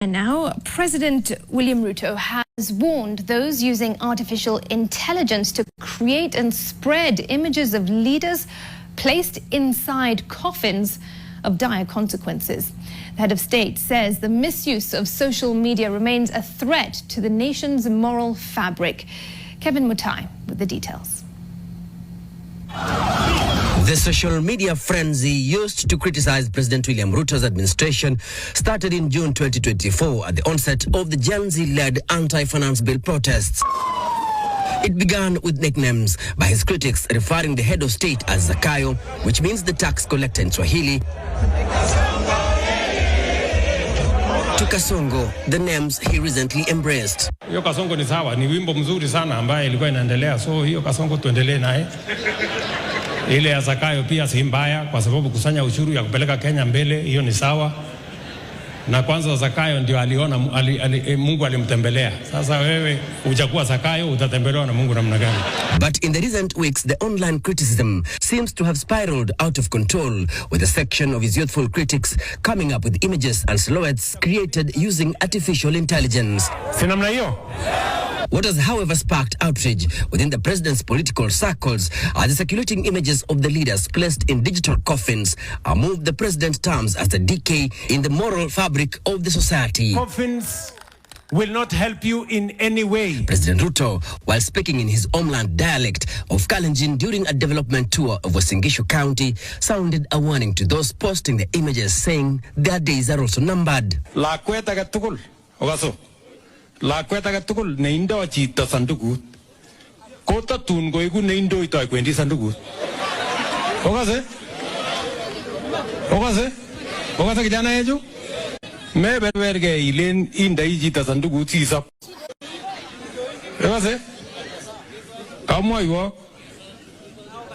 And now, President William Ruto has warned those using artificial intelligence to create and spread images of leaders placed inside coffins of dire consequences. The head of state says the misuse of social media remains a threat to the nation's moral fabric. Kevin Mutai with the details. The social media frenzy used to criticize President William Ruto's administration started in June 2024 at the onset of the Genz-led anti-finance bill protests. It began with nicknames by his critics referring the head of state as Zakayo, which means the tax collector in Swahili, to Kasongo, the names he recently embraced. Hiyo Kasongo ni sawa, ni wimbo mzuri sana ambaye ilikuwa inaendelea, so hiyo Kasongo tuendelee naye. Ile ya Zakayo pia si mbaya kwa sababu kusanya ushuru ya kupeleka Kenya mbele, hiyo ni sawa. Na kwanza Zakayo ndio aliona Mungu alimtembelea. Sasa wewe ujakuwa Zakayo utatembelewa na Mungu namna gani? But in the recent weeks, the online criticism seems to have spiraled out of control, with a section of his youthful critics coming up with images and silhouettes created using artificial intelligence. Si namna hiyo? What has, however, sparked outrage within the president's political circles are the circulating images of the leaders placed in digital coffins, a move the president terms as a decay in the moral fabric of the society. Coffins will not help you in any way. President Ruto, while speaking in his homeland dialect of Kalenjin during a development tour of Uasin Gishu County, sounded a warning to those posting the images, saying their days are also numbered. La kweta gatukul, ogaso. La kweta gatukul ne indo chito sandugut. Kota tun goigu ne indo ito kwendi sandugut. Ogase? Ogase? Ogase kijana yeju? Me berge ilen inda chito sandugut sisap. Ogase? Kamwa iwo.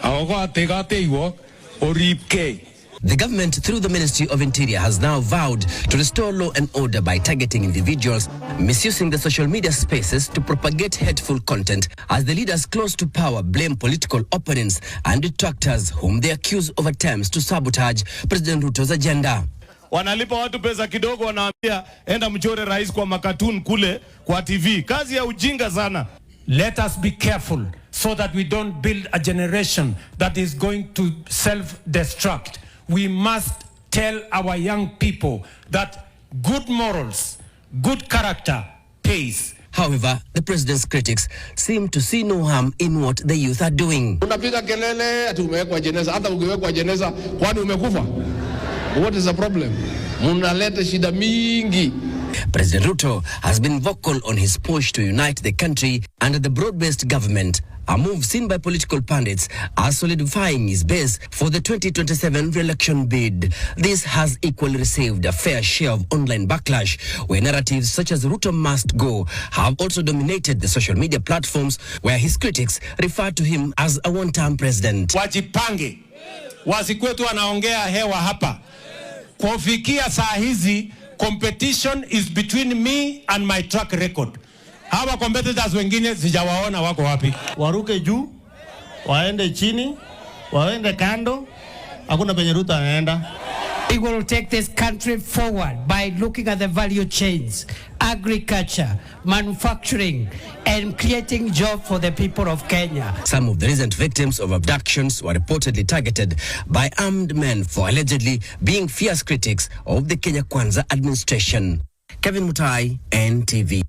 Awogo ategate iwo oripke. The government, through the Ministry of Interior, has now vowed to restore law and order by targeting individuals misusing the social media spaces to propagate hateful content, as the leaders close to power blame political opponents and detractors whom they accuse of attempts to sabotage President Ruto's agenda. Wanalipa watu pesa kidogo, wanaambia enda mchore rais kwa makatun kule kwa TV. Kazi ya ujinga sana. Let us be careful so that we don't build a generation that is going to self-destruct. We must tell our young people that good morals, good character pays. However, the president's critics seem to see no harm in what the youth are doing. Unapiga kelele ati umewekwa jeneza, hata ukiwekwa jeneza kwani umekufa? What is the problem? Munaleta shida mingi. President Ruto has been vocal on his push to unite the country under the broad-based government, a move seen by political pundits as solidifying his base for the 2027 re-election bid. This has equally received a fair share of online backlash, where narratives such as Ruto must go have also dominated the social media platforms, where his critics refer to him as a one-term president. Wajipange, wasikwetu wanaongea hewa hapa. Kufikia saa hizi, competition is between me and my track record. Hawa competitors wengine sijawaona wako wapi. Waruke juu, waende chini, waende kando, hakuna penye Ruto anaenda. We will take this country forward by looking at the value chains, agriculture, manufacturing, and creating jobs for the people of Kenya. Some of the recent victims of abductions were reportedly targeted by armed men for allegedly being fierce critics of the Kenya Kwanza administration. Kevin Mutai, NTV.